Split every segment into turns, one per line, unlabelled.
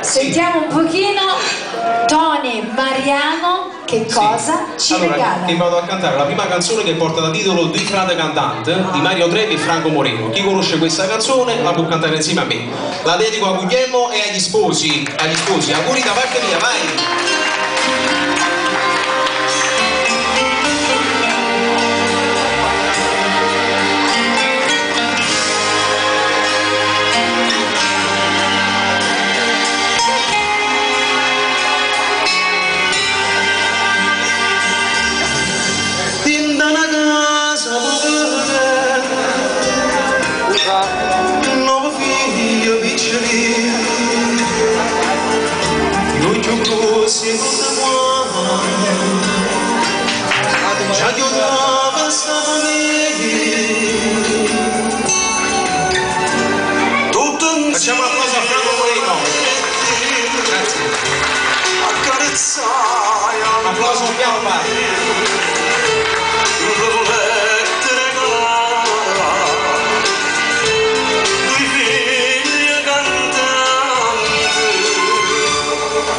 Sentiamo un pochino Tony Mariano che cosa ci regala.
Ti vado a cantare la prima canzone che porta da titolo Di frate cantante di Mario Trevi e Franco Moreno. Chi conosce questa canzone la può cantare insieme a me. La dedico a Guglielmo e agli sposi. Auguri da parte mia, vai! Facciamo un applauso a Franco Moreno. Grazie. Un applauso a piano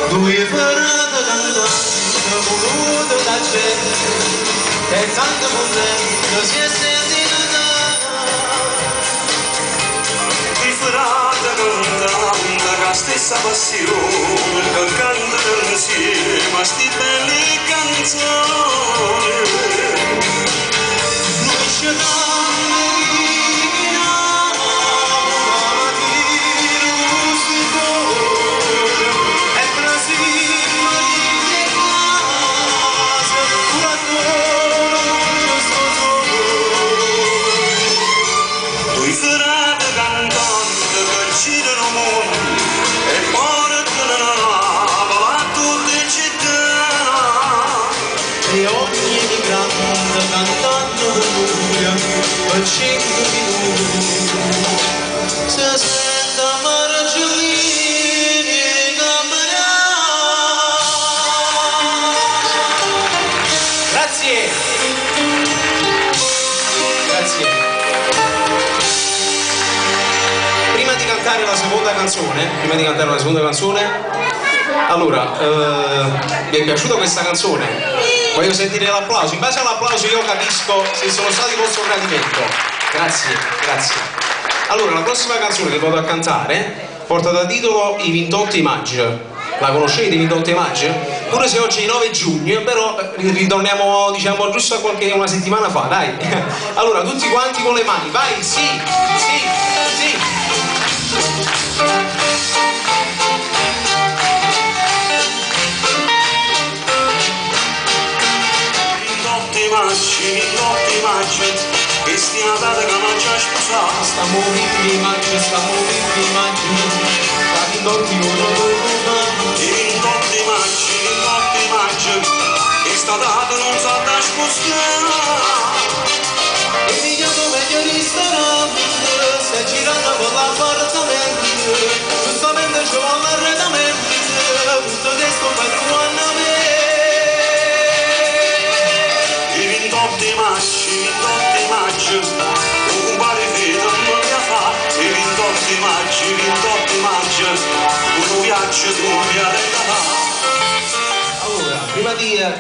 Due ferrate cantante voluto da gente e tanto contento si è sentito di ferrate cantante la stessa passione che cantano insieme a sti belle canzoni noi scegliamo e ogni emigrante cantando con lui per 5 minuti si aspetta Margellini grazie prima di cantare la seconda canzone allora mi è piaciuta questa canzone. Voglio sentire l'applauso, in base all'applauso io capisco se sono stati vostro gradimento. Grazie. Allora, la prossima canzone che vado a cantare porta da titolo I 28 maggio. La conoscete, I 28 maggio? Pure se oggi è il 9 giugno, però ritorniamo, diciamo, giusto a una settimana fa, dai. Allora, tutti quanti con le mani, vai, sì. I maggio, che stia data che non c'è sposato. Stiamo vivi maggio, da 28 maggio, che sta data non sa da spostare. E pigliato meglio ristorante, si è girata con l'appartamento, giustamente ci vuole l'arredamento, tutto questo per un anno a me. I 28 maggio, un pari vita non mi fa. I 28 maggio, un viaggio tu mi regalare. Allora,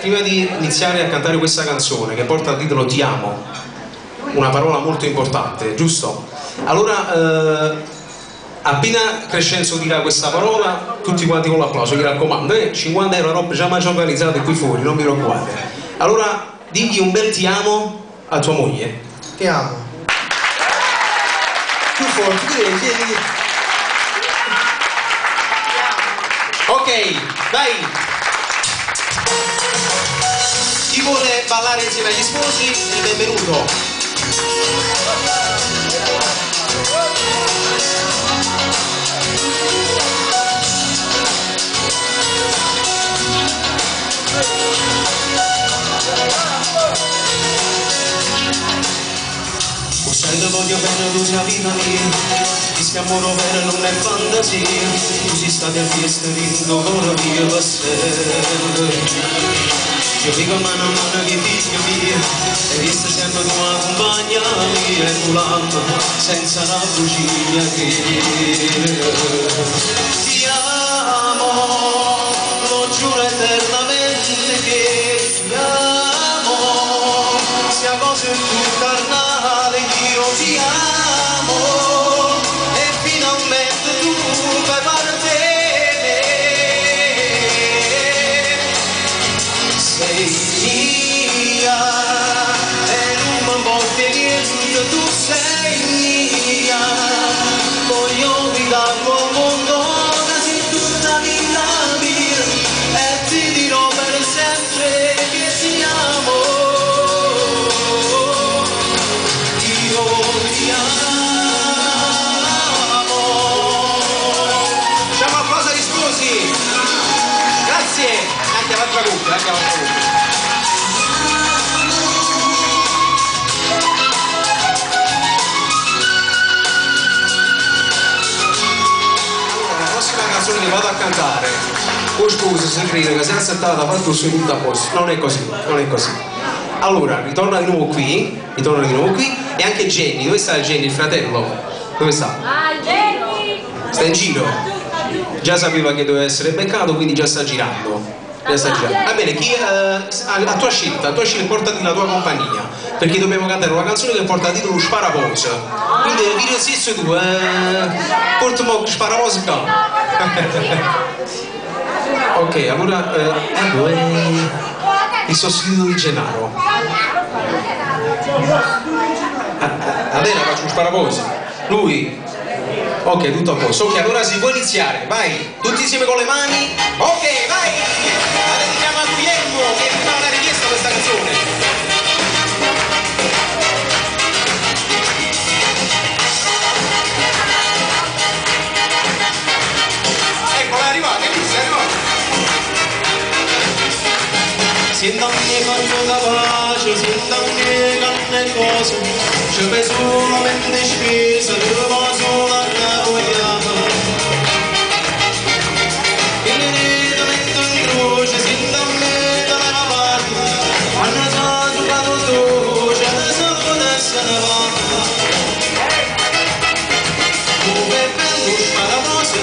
prima di iniziare a cantare questa canzone che porta il titolo Ti amo, una parola molto importante, giusto? Allora, appena Crescenzo dirà questa parola, tutti quanti con l'applauso, mi raccomando, 50 euro roba già organizzate qui fuori, non vi preoccupate. Allora, digli un bel ti amo a tua moglie. Ti amo. Più forte, vieni. Ok, vai. Chi vuole ballare insieme agli sposi, il benvenuto. Sai che voglio bene tu sia vita mia, ti stiamo vero non è fantasia, tu sei stata a fiesta di un cuore mio per sempre.
Ci dico mano a mano che figlio mio, e questa sempre tua compagna mia, e tu l'amo senza la fuciglia che ti amo, lo giuro eternamente che ti amo, sia cosa più carnale, io ti amo, e finalmente tu fai parte. Sei mia, e non mi importa niente, tu sei mia, voglio gridarlo al mondo, quasi tutta vita mia, e ti dirò per sempre che ti amo, io ti amo. C'è qualcosa di scusi? Grazie, anche l'altra cuffia, anche l'altra cuffia. Che vado a cantare, oh scusa se crede che sei assettata fatto su tutto a posto, non è così, non è così. Allora, ritorna di nuovo qui, e anche Jenny, dove sta Jenny, il fratello? Dove sta?
Ah, Jenny!
Sta in giro? Già sapeva che doveva essere beccato, quindi già sta girando. Va bene, chi, a tua scelta, portati la tua compagnia, perché dobbiamo cantare una canzone che porta a titolo Sparaposa. Quindi video stesso tu, portami Sparaposa qua. Ok, allora ecco il sostituto di Gennaro. A lei la faccio un Sparaposa. Lui. Ok, tutto a posto. Ok, allora si può iniziare, vai, tutti insieme con le mani. Ok, vai! Andiamo a Guglielmo che fa una richiesta questa canzone. Eccola, è arrivata, è arrivata. Senta me quando la pace, senta me canne cose, ci penso solamente spesa, devo solo a vogliamo. Che le rete metto in croce, senta me dalla parte, quando sono giocato dolce, adesso adesso ne va. Come prendo Sparaposa,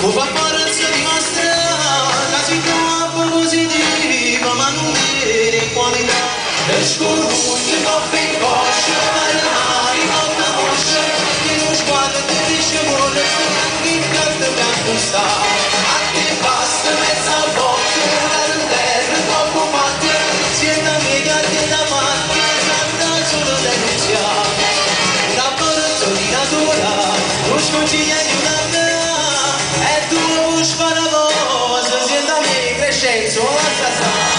come paparazzo di mostrare, casi troppo positiva, ma non vede qualità. E scorrugge, coppe in coscia, per mari, con la coscia, che non sguarda ti dice vuole, anche in carta bianco sta. A te basta mezza botte, per terra, troppo fatte, siete amica di da parte, santa solo denunziata. Una porta di natura, lo sconsiglia di una mea, e tu lo Sparaposa, siete amica Crescenzo, la sta.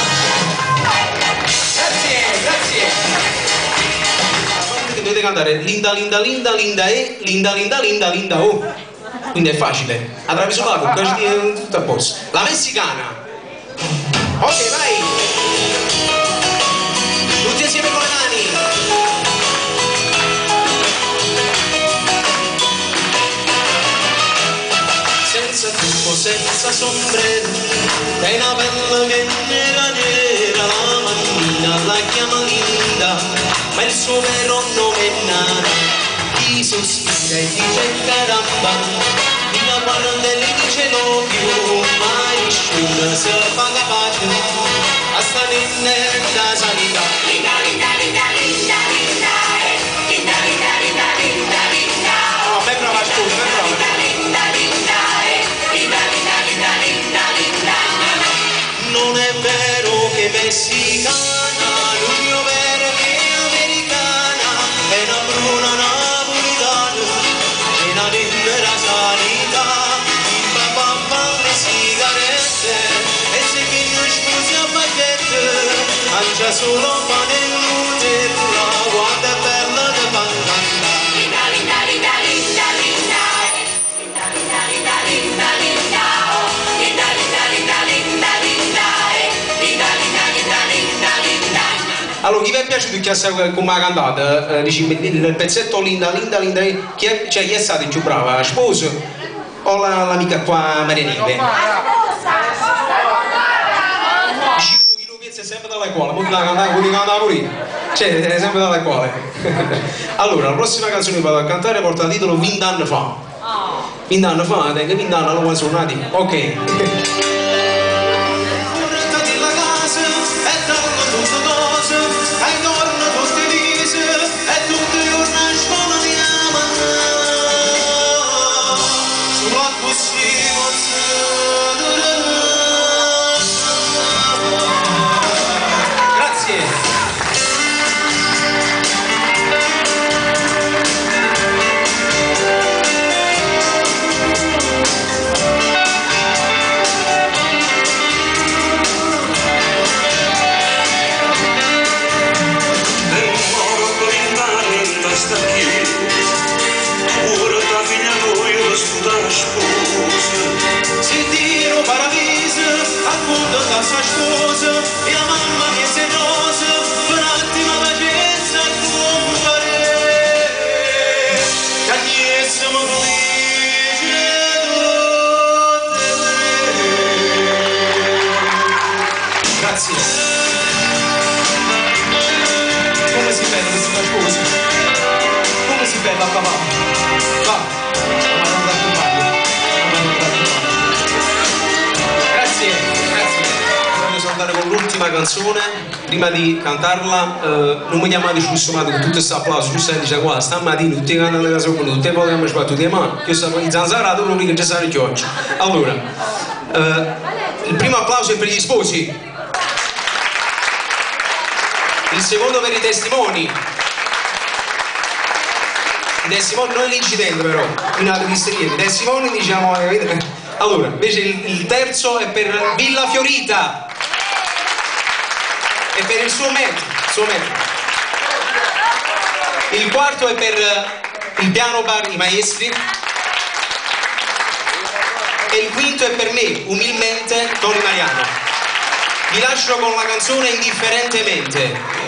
Dovete cantare Linda Linda Linda Linda E, Linda Linda Linda Linda O. Quindi è facile. Attraverso la bocca, tutto a posto. La messicana. Ok, vai. Tutti insieme con le mani. Senza trucco, senza sombrero, è una bella che nera nera, la mattina la chiama Linda, ma il suo vero nome è Nana. Chi sospira e dice caramba, chi la guarda e le dice no più, mai nessuno se fa capace a stare in la sanità. Linda, linda, linda, linda, linda, linda, linda, linda, linda, linda. No, ben brava, scusa, ben brava. Linda, linda, linda, linda, linda, linda, linda. Non è vero che è messicana, l'unico vero che è americana, è una bruna napolitana, è una libera sanità, il papà fa le sigarette, e se che non scusi a baguette, mangia solo pane e Nutella, guarda è bella che fa cantare. Linda, linda, linda, linda, linda, linda, linda, linda, linda, linda, linda, linda, linda, linda, linda, linda, linda, linda, linda, linda. Allora, chi vi è piaciuto chi ha come ha cantato? Il pezzetto Linda, Linda, Linda, chi è stata più brava? Sposo o l'amica qua Maria Neve? Giro, chi lo pensa sempre
dalle quale, poi la cantavo pure io. Cioè, sempre dalle quale. Allora, la prossima canzone che vado a cantare porta il titolo 20 anni fa. 20 anni fa, tengo 20 anni, allora sono nati. Ok. Come si bella questa sposa? Come si bella a cavallo? Va, grazie, grazie. Voglio salutare con l'ultima canzone. Prima di cantarla, non mi chiamate sciussumato con tutto questo applauso, giusto dice qua, stamattina tutti cantano la canzone, tutte le volte che mi sbattuto le mani, io stavo in zanzarato, non che già sarà oggi. Allora, il primo applauso è per gli sposi. Il secondo per i testimoni. I testimoni non l'incidente però, in altre listerie. I testimoni diciamo. Allora, invece il terzo è per Villa Fiorita. E per il suo metro. Il quarto è per il piano bar I Maestri. E il quinto è per me, umilmente, Tony Mariano. Vi lascio con la canzone Indifferentemente.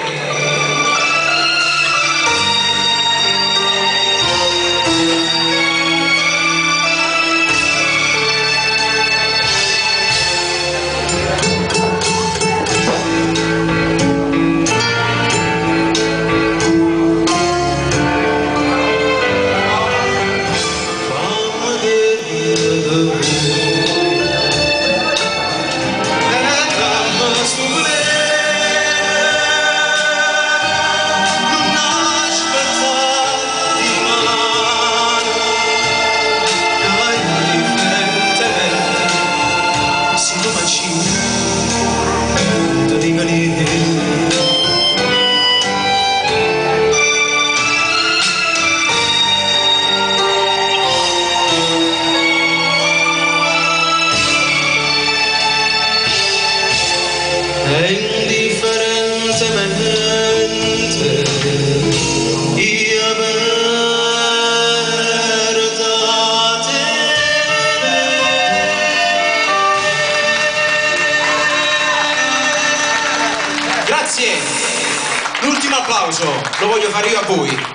Grazie, l'ultimo applauso lo voglio fare io a voi.